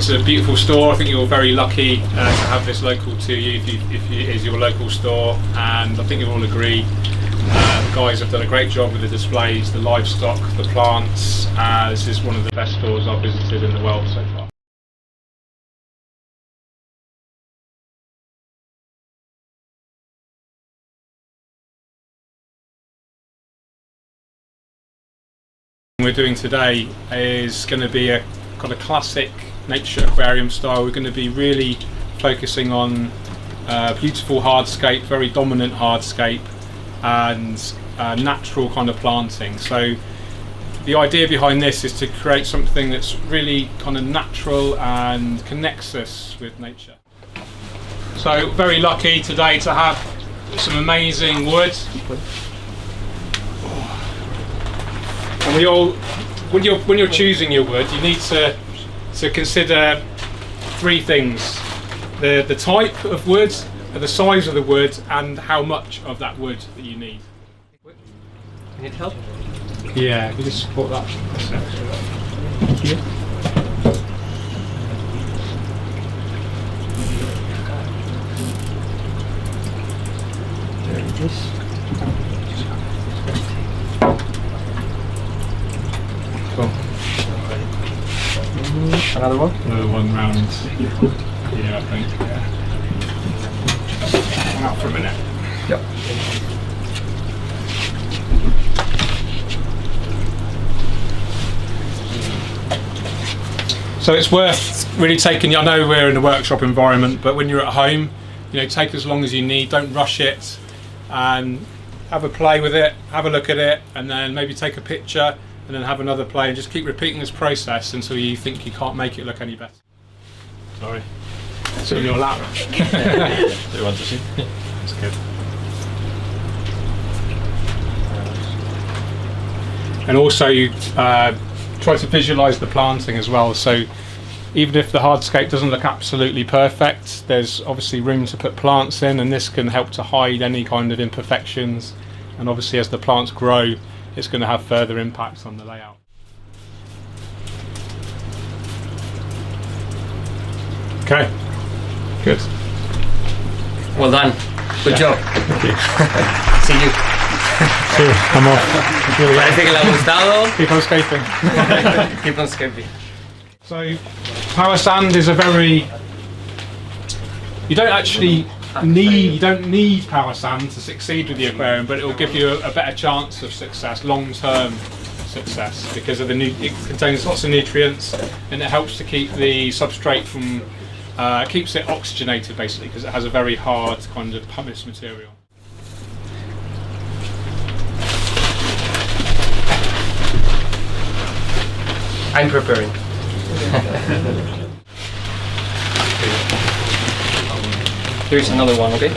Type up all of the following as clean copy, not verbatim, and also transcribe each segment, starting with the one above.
It's a beautiful store. I think you're very lucky to have this local to you if it is your local store, and I think you'll all agree the guys have done a great job with the displays, the livestock, the plants. This is one of the best stores I've visited in the world so far. We're doing today is going to be a kind of classic Nature Aquarium style. We're going to be really focusing on beautiful hardscape, very dominant hardscape, and natural kind of planting. So the idea behind this is to create something that's really kind of natural and connects us with nature. So very lucky today to have some amazing wood. And we all, when you're choosing your wood, you need to consider three things: the type of wood, the size of the wood, and how much of that wood that you need. You need help? Yeah, can you just support that? Yeah. There it is. Cool. Another one? Another one round. Yeah, I think. Yeah. Hang out for a minute. Yep. So it's worth really taking. I know we're in a workshop environment, but when you're at home, take as long as you need. Don't rush it, and have a play with it. Have a look at it, and then maybe take a picture. And then have another play, and just keep repeating this process until you think you can't make it look any better. Sorry, it's in your lap. Do you want to see? That's good. And also, you try to visualise the planting as well. So even if the hardscape doesn't look absolutely perfect, there's obviously room to put plants in, and this can help to hide any kind of imperfections. And obviously, as the plants grow, it's going to have further impacts on the layout. Okay, good. Well done. Good job. Thank you. See you. See you. I'm off. Parece que le ha gustado. Keep on scaping. Keep on scaping. So, power sand is a very... You don't need power sand to succeed with the aquarium, but it will give you a better chance of success, long-term success, because of it contains lots of nutrients, and it helps to keep the substrate from keeps it oxygenated basically, because it has a very hard kind of pumice material. I'm preparing. Here's another one, okay?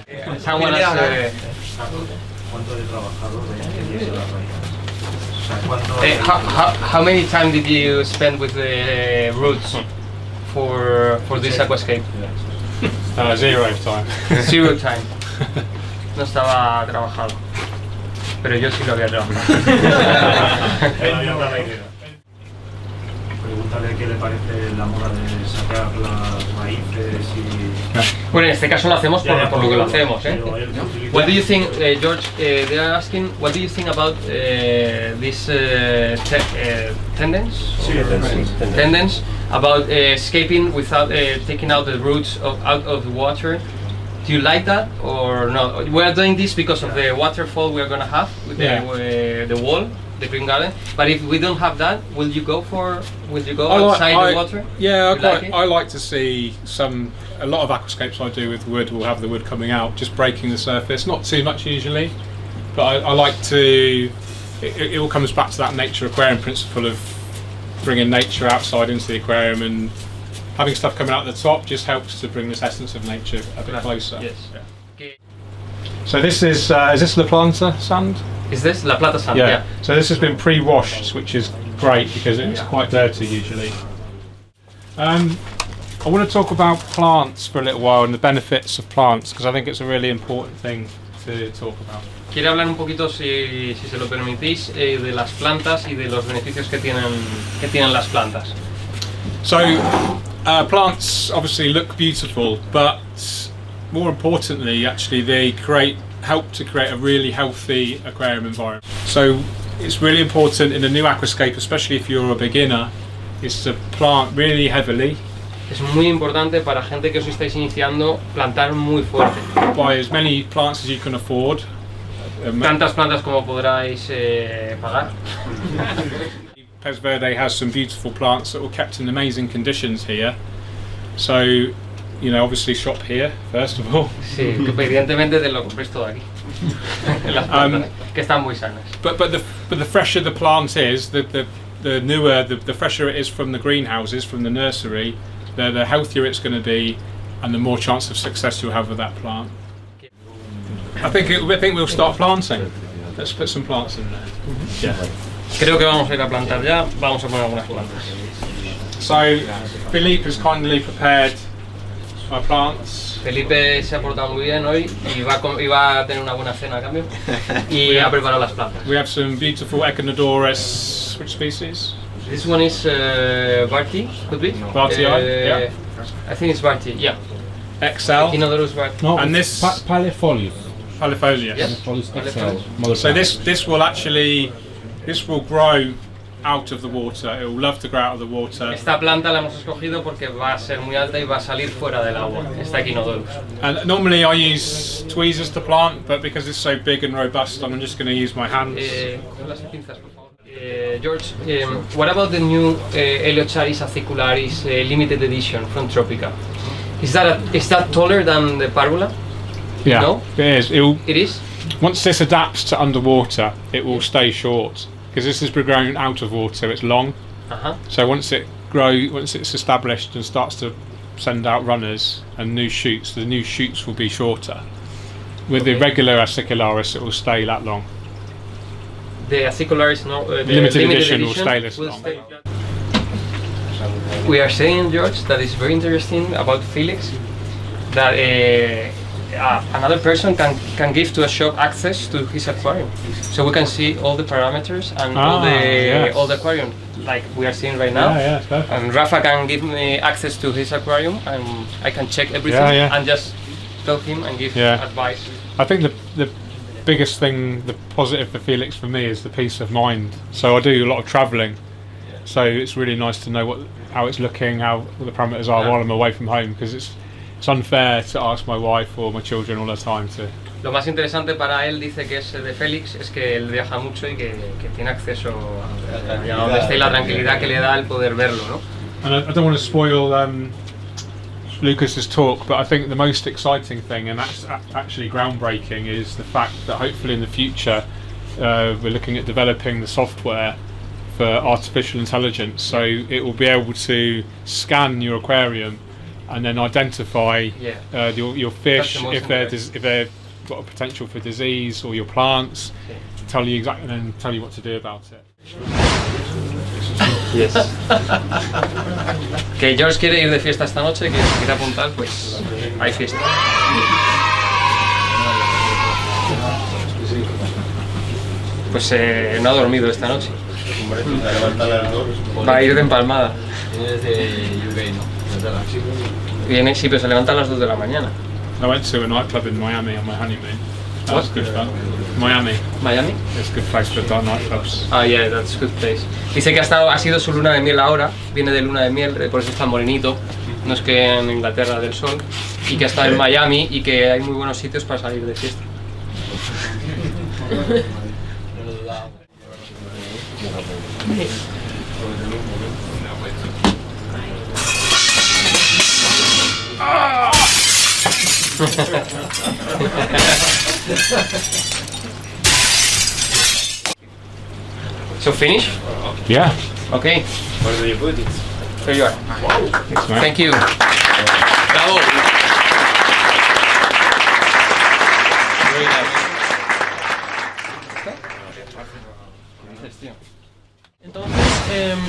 Yeah. Someone has, how many time did you spend with the roots for this aquascape? 0 time. 0 time. No estaba trabajado, pero yo sí lo había trabajado. Pregúntale qué le parece la moda de sacar las raíces y... Bueno, en este caso lo hacemos por lo que lo hacemos, ¿eh? What do you think, George? They are asking, what do you think about this tendence about escaping without taking out the roots out of the water? Do you like that or not? We are doing this because of the waterfall we are going to have with the wall, the green garden. But if we don't have that, will you go outside the water? Yeah, I like to see a lot of aquascapes I do with wood will have the wood coming out, just breaking the surface. Not too much usually, but I like to. It all comes back to that Nature Aquarium principle of bringing nature outside into the aquarium, and having stuff coming out the top just helps to bring this essence of nature a bit closer. Yes. Yeah. So this is this La Plata sand? Is this La Plata sand? Yeah. So this has been pre-washed, which is great because it's quite dirty usually. I want to talk about plants for a little while and the benefits of plants, because I think it's a really important thing to talk about. Quiero hablar un poquito, si se lo permitís, de las plantas y de los beneficios que tienen las plantas. So plants obviously look beautiful, but more importantly, actually, they help to create a really healthy aquarium environment. So it's really important in a new aquascape, especially if you're a beginner, is to plant really heavily. Es muy importante para gente que os estáis iniciando plantar muy fuerte. Buy as many plants as you can afford. Tantas plantas como podráis pagar. PezVerde has some beautiful plants that were kept in amazing conditions here. So, you know, obviously shop here first of all. Sí, evidentemente te lo compréis todo aquí. Las plantas, que están muy sanas. But the fresher the plant is, the newer, the fresher it is from the greenhouses, from the nursery, the healthier it's going to be, and the more chance of success you'll have with that plant. I think we'll start planting. Let's put some plants in there. Yeah. Creo que vamos a ir a plantar ya. Vamos a poner algunas plantas. So Philippe has kindly prepared our plants. Felipe se ha portado muy bien hoy y va a tener una buena cena a cambio y ha preparado las plantas. We have some beautiful Echinodorus. Which species? This one is Barty, could be? Barty, yeah. I think it's Barty, yeah. XL. Echinodorus Barty. No, And this Palefolius. Palefolius. Yes. XL. So this will grow out of the water. It will love to grow out of the water. Esta planta la hemos escogido porque va a ser muy alta y va a salir fuera del agua. Esta Echinodorus. And normally I use tweezers to plant, but because it's so big and robust, I'm just going to use my hands. Las pinzas, por favor. George, what about the new Heliocharis acicularis limited edition from Tropica? Is that taller than the Parvula? Yeah, No? it is. It is? Once this adapts to underwater, it will stay short because this is grown out of water. It's long, so once it's established and starts to send out runners and new shoots, the new shoots will be shorter. With the regular acicularis, it will stay that long. The acicularis, no, the limited edition will stay this long. We are saying, George, that is very interesting about Felix, that another person can give to a shop access to his aquarium, so we can see all the parameters and all the aquarium, like we are seeing right now. Yeah, it's perfect. And Rafa can give me access to his aquarium, and I can check everything and just tell him and give advice. I think the biggest thing, the positive for Felix for me, is the peace of mind. So I do a lot of travelling, so it's really nice to know how it's looking, how the parameters are while I'm away from home, because it's unfair to ask my wife or my children all the time to. Lo más interesante para él, dice que es de Félix, es que él viaja mucho y que tiene acceso a donde esté, la tranquilidad que le da el poder verlo, ¿no? And I don't want to spoil Lucas's talk, but I think the most exciting thing, and that's actually groundbreaking, is the fact that hopefully in the future we're looking at developing the software for artificial intelligence, so it will be able to scan your aquarium and then identify your fish if they've got a potential for disease, or your plants, tell you exactly, and then tell you what to do about it. Yes. Que George quiere ir de fiesta esta noche, que si quiere apuntar, pues hay fiesta. Pues no ha dormido esta noche. Va a ir de empalmada. Viene, sí, pero se levanta a las 2 de la mañana. I went to a nightclub in Miami on my honeymoon. That was good fun. Miami. Miami? It's a good place for dark nightclubs. Ah, yeah, that's a good place. Dice que ha sido su luna de miel ahora, viene de luna de miel, por eso está morenito, no es que en Inglaterra del sol, y que ha estado en Miami y que hay muy buenos sitios para salir de fiesta. So finish? Yeah. Okay. Where do you put it? There you are. Thanks, mate. Thank you. Bravo. Very nice.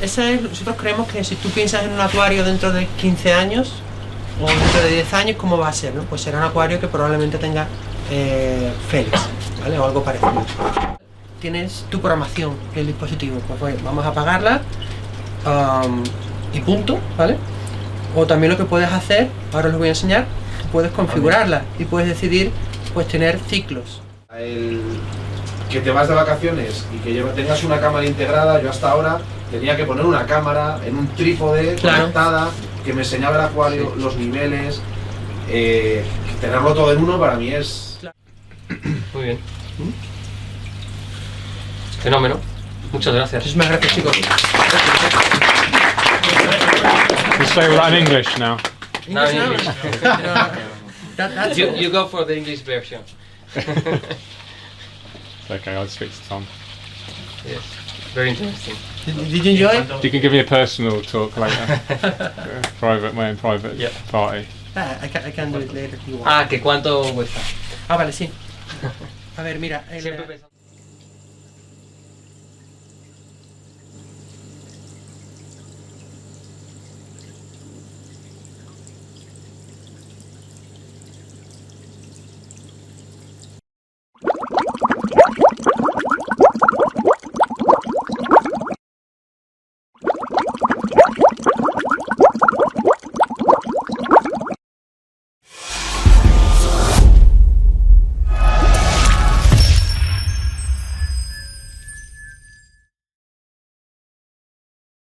Entonces, nosotros creemos que si tú piensas en un acuario dentro de 15 años o dentro de 10 años, ¿cómo va a ser? ¿No? Pues será un acuario que probablemente tenga Félix, ¿vale? O algo parecido. Tienes tu programación del dispositivo, pues bueno, vamos a apagarla y punto, ¿vale? O también lo que puedes hacer, ahora os lo voy a enseñar, puedes configurarla y puedes decidir pues tener ciclos. Que te vas de vacaciones y que tengas una cámara integrada, yo hasta ahora tenía que poner una cámara en un trípode conectada que me enseñaba el acuario, los niveles, tenerlo todo en uno para mí es... Muy bien. Fenómeno. Muchas gracias. Muchísimas gracias, chicos. You say all that in English now. Now in English. That's You go for the English version. Okay, I'll speak to Tom. Yes. Very interesting. Did you enjoy it? You can give me a personal talk later. My own private Yeah. party. I can do it later if you want. Ah, que cuánto cuesta. Ah, vale, sí. A ver, mira, Siempre pensando.